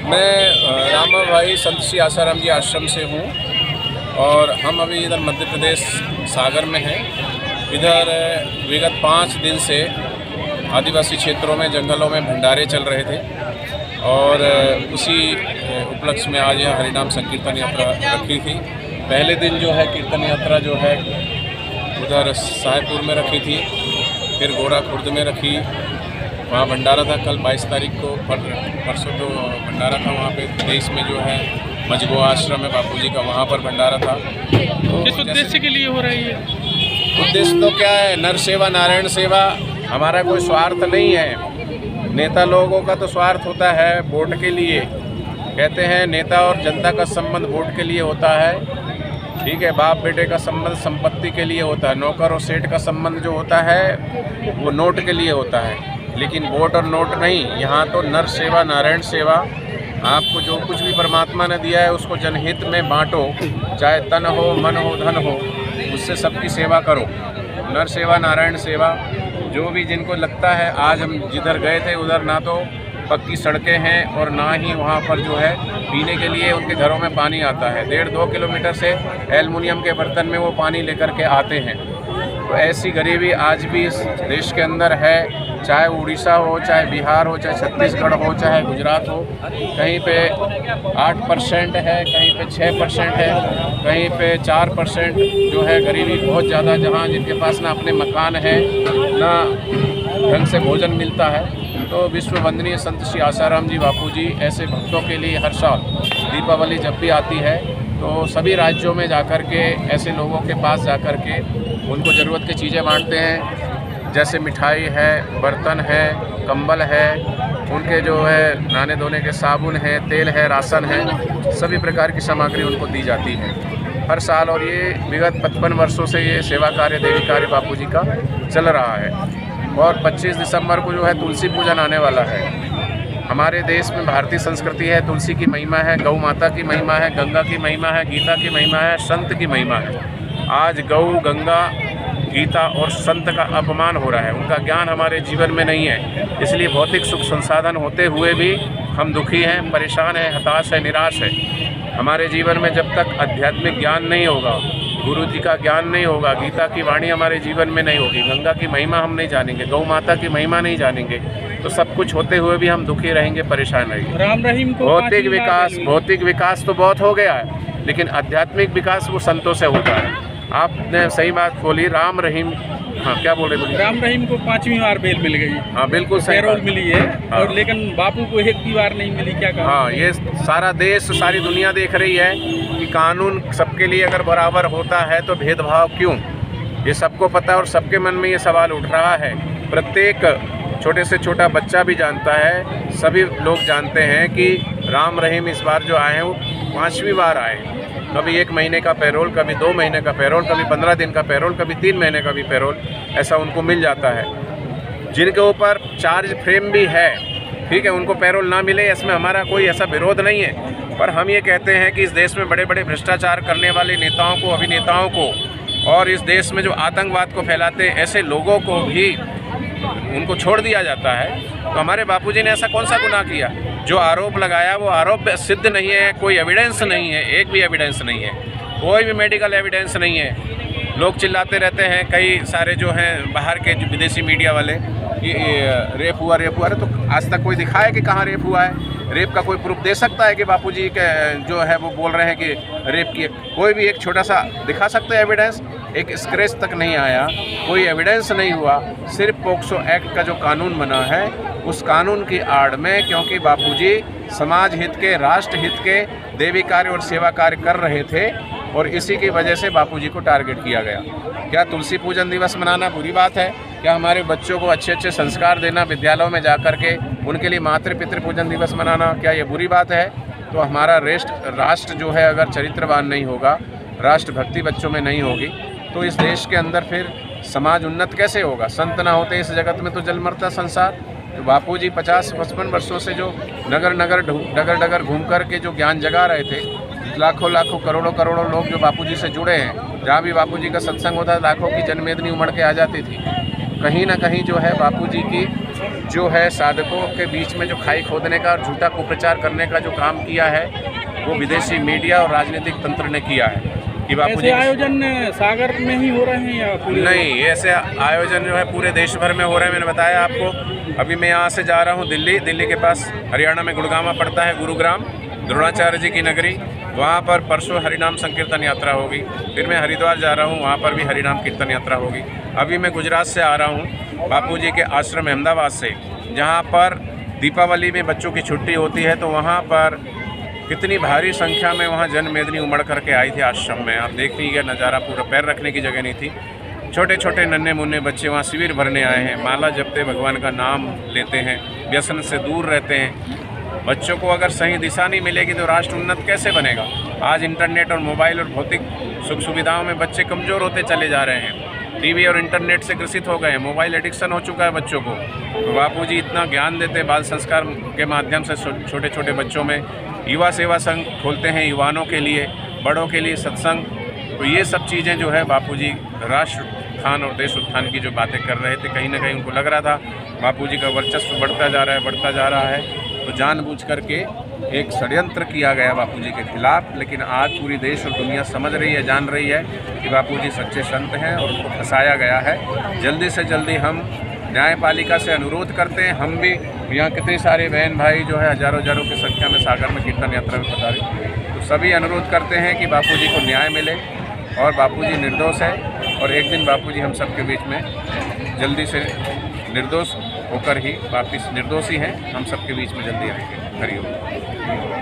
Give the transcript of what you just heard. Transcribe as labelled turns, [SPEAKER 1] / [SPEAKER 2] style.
[SPEAKER 1] मैं रामा भाई संत श्री आसाराम जी आश्रम से हूँ और हम अभी इधर मध्य प्रदेश सागर में हैं। इधर विगत 5 दिन से आदिवासी क्षेत्रों में जंगलों में भंडारे चल रहे थे और उसी उपलक्ष्य में आज यह हरिनाम संकीर्तन यात्रा रखी थी। पहले दिन जो है कीर्तन यात्रा जो है उधर साहेबपुर में रखी थी, फिर गोरा खुर्द में रखी, वहाँ भंडारा था। कल 22 तारीख को परसों तो भंडारा था वहाँ पे 23 में जो है मजगो आश्रम है बापूजी का, वहाँ पर भंडारा था। तो
[SPEAKER 2] किस उद्देश्य के लिए हो रही है?
[SPEAKER 1] उद्देश्य तो क्या है, नर सेवा नारायण सेवा। हमारा कोई स्वार्थ नहीं है। नेता लोगों का तो स्वार्थ होता है वोट के लिए। कहते हैं नेता और जनता का संबंध वोट के लिए होता है, ठीक है। बाप बेटे का संबंध संपत्ति के लिए होता है। नौकर और सेठ का संबंध जो होता है वो नोट के लिए होता है, लेकिन वोट और नोट नहीं। यहाँ तो नर सेवा नारायण सेवा। आपको जो कुछ भी परमात्मा ने दिया है उसको जनहित में बांटो, चाहे तन हो मन हो धन हो, उससे सबकी सेवा करो। नर सेवा नारायण सेवा। जो भी जिनको लगता है, आज हम जिधर गए थे उधर ना तो पक्की सड़कें हैं और ना ही वहाँ पर जो है पीने के लिए उनके घरों में पानी आता है। 1.5-2 किलोमीटर से एल्युमिनियम के बर्तन में वो पानी लेकर के आते हैं। तो ऐसी गरीबी आज भी इस देश के अंदर है, चाहे उड़ीसा हो, चाहे बिहार हो, चाहे छत्तीसगढ़ हो, चाहे गुजरात हो। कहीं पे 8% है, कहीं पे 6% है, कहीं पे 4% जो है गरीबी बहुत ज़्यादा, जहाँ जिनके पास ना अपने मकान है ना ढंग से भोजन मिलता है। तो विश्व वंदनीय संत श्री आसाराम जी बापूजी ऐसे भक्तों के लिए हर साल दीपावली जब भी आती है तो सभी राज्यों में जाकर के ऐसे लोगों के पास जाकर के उनको ज़रूरत की चीज़ें बांटते हैं। जैसे मिठाई है, बर्तन है, कंबल है, उनके जो है नहाने धोने के साबुन है, तेल है, राशन है, सभी प्रकार की सामग्री उनको दी जाती है हर साल। और ये विगत 55 वर्षों से ये सेवा कार्य देवी कार्य बापूजी का चल रहा है। और 25 दिसंबर को जो है तुलसी पूजन आने वाला है। हमारे देश में भारतीय संस्कृति है, तुलसी की महिमा है, गौ माता की महिमा है, गंगा की महिमा है, गीता की महिमा है, संत की महिमा है। आज गौ, गंगा, गीता और संत का अपमान हो रहा है। उनका ज्ञान हमारे जीवन में नहीं है, इसलिए भौतिक सुख संसाधन होते हुए भी हम दुखी हैं, परेशान हैं, हताश हैं, निराश हैं। हमारे जीवन में जब तक आध्यात्मिक ज्ञान नहीं होगा, गुरु जी का ज्ञान नहीं होगा, गीता की वाणी हमारे जीवन में नहीं होगी, गंगा की महिमा हम नहीं जानेंगे, गौ माता की महिमा नहीं जानेंगे, तो सब कुछ होते हुए भी हम दुखी रहेंगे, परेशान रहेंगे।
[SPEAKER 2] राम रहीम को
[SPEAKER 1] भौतिक विकास तो बहुत हो गया है, लेकिन आध्यात्मिक विकास वो संतों से होता है। आपने सही बात बोली। राम रहीम, हाँ क्या बोल रहे?
[SPEAKER 2] राम रहीम को 5वीं बार बेल मिल गई।
[SPEAKER 1] हाँ बिल्कुल सही
[SPEAKER 2] पैरोल मिली है।
[SPEAKER 1] हाँ।
[SPEAKER 2] और लेकिन बापू को एक भी बार नहीं मिली, क्या कहा?
[SPEAKER 1] हाँ, ये सारा देश, सारी दुनिया देख रही है कि कानून सबके लिए अगर बराबर होता है तो भेदभाव क्यों? ये सबको पता है और सबके मन में ये सवाल उठ रहा है। प्रत्येक छोटे से छोटा बच्चा भी जानता है, सभी लोग जानते हैं कि राम रहीम इस बार जो आए हैं वो 5वीं बार आए। कभी 1 महीने का पैरोल, कभी 2 महीने का पैरोल, कभी 15 दिन का पैरोल, कभी 3 महीने का भी पैरोल, ऐसा उनको मिल जाता है। जिनके ऊपर चार्ज फ्रेम भी है, ठीक है, उनको पैरोल ना मिले, इसमें हमारा कोई ऐसा विरोध नहीं है। पर हम ये कहते हैं कि इस देश में बड़े बड़े भ्रष्टाचार करने वाले नेताओं को, अभिनेताओं को, और इस देश में जो आतंकवाद को फैलाते ऐसे लोगों को भी उनको छोड़ दिया जाता है। तो हमारे बापूजी ने ऐसा कौन सा गुनाह किया? जो आरोप लगाया वो आरोप सिद्ध नहीं है, कोई एविडेंस नहीं है, एक भी एविडेंस नहीं है, कोई भी मेडिकल एविडेंस नहीं है। लोग चिल्लाते रहते हैं, कई सारे जो हैं बाहर के जो विदेशी मीडिया वाले, कि रेप हुआ, तो आज तक कोई दिखाया है कि कहाँ रेप हुआ है? रेप का कोई प्रूफ दे सकता है कि बापूजी के जो है वो बोल रहे हैं कि रेप किए? कोई भी एक छोटा सा दिखा सकते हैं एविडेंस? एक स्क्रैच तक नहीं आया, कोई एविडेंस नहीं हुआ। सिर्फ पोक्सो एक्ट का जो कानून बना है उस कानून की आड़ में, क्योंकि बापूजी समाज हित के, राष्ट्र हित के देवी कार्य और सेवा कार्य कर रहे थे और इसी की वजह से बापूजी को टारगेट किया गया। क्या तुलसी पूजन दिवस मनाना बुरी बात है? क्या हमारे बच्चों को अच्छे अच्छे संस्कार देना, विद्यालयों में जाकर के उनके लिए मातृ पितृ पूजन दिवस मनाना, क्या ये बुरी बात है? तो हमारा राष्ट्र जो है अगर चरित्रवान नहीं होगा, राष्ट्र भक्ति बच्चों में नहीं होगी, तो इस देश के अंदर फिर समाज उन्नत कैसे होगा? संत ना होते इस जगत में तो जल मरता संसार। तो बापूजी 50-55 वर्षों से जो नगर डगर घूम कर के जो ज्ञान जगा रहे थे, लाखों करोड़ों लोग जो बापूजी से जुड़े हैं, जहाँ भी बापूजी का सत्संग होता है लाखों की जनमेदनी उमड़ के आ जाती थी। कहीं ना कहीं जो है बापूजी की जो है साधकों के बीच में जो खाई खोदने का और झूठा कुप्रचार करने का जो काम किया है वो विदेशी मीडिया और राजनीतिक तंत्र ने किया है कि
[SPEAKER 2] ऐसे आयोजन सागर में ही हो रहे हैं या पूरे?
[SPEAKER 1] नहीं, ऐसे आयोजन जो है पूरे देश भर में हो रहे हैं। मैंने बताया आपको, अभी मैं यहाँ से जा रहा हूँ दिल्ली के पास हरियाणा में गुड़गांव पड़ता है, गुरुग्राम, द्रोणाचार्य जी की नगरी, वहाँ पर परसों हरिनाम संकीर्तन यात्रा होगी। फिर मैं हरिद्वार जा रहा हूँ, वहाँ पर भी हरिनाम कीर्तन यात्रा होगी। अभी मैं गुजरात से आ रहा हूँ, बापूजी के आश्रम अहमदाबाद से, जहाँ पर दीपावली में बच्चों की छुट्टी होती है, तो वहाँ पर कितनी भारी संख्या में वहाँ जनमेदनी उमड़ करके आई थी आश्रम में। आप देख लीजिए नज़ारा, पूरा पैर रखने की जगह नहीं थी। छोटे छोटे नन्हे मुन्ने बच्चे वहाँ शिविर भरने आए हैं, माला जपते भगवान का नाम लेते हैं, व्यसन से दूर रहते हैं। बच्चों को अगर सही दिशा नहीं मिलेगी तो राष्ट्र उन्नत कैसे बनेगा। आज इंटरनेट और मोबाइल और भौतिक सुख सुविधाओं में बच्चे कमज़ोर होते चले जा रहे हैं, टीवी और इंटरनेट से ग्रसित हो गए हैं, मोबाइल एडिक्शन हो चुका है बच्चों को। तो बापूजी इतना ज्ञान देते बाल संस्कार के माध्यम से छोटे छोटे बच्चों में। युवा सेवा संघ खोलते हैं युवानों के लिए, बड़ों के लिए सत्संग। तो ये सब चीज़ें जो है बापूजी राष्ट्र उत्थान और देश उत्थान की जो बातें कर रहे थे, कहीं ना कहीं उनको लग रहा था बापूजी का वर्चस्व बढ़ता जा रहा है। तो जानबूझ करके एक षड्यंत्र किया गया बापूजी के खिलाफ। लेकिन आज पूरी देश और दुनिया समझ रही है, जान रही है कि बापूजी सच्चे संत हैं और उनको फंसाया गया है। जल्दी से जल्दी हम न्यायपालिका से अनुरोध करते हैं, हम भी यहाँ कितने सारे बहन भाई जो है हज़ारों की संख्या में सागर में कीर्तन यात्रा में पधारे, तो सभी अनुरोध करते हैं कि बापूजी को न्याय मिले और बापूजी निर्दोष है। और एक दिन बापूजी हम सबके बीच में जल्दी से निर्दोष होकर ही वापिस, निर्दोषी हैं, हम सबके बीच में जल्दी आएंगे। हरिओम।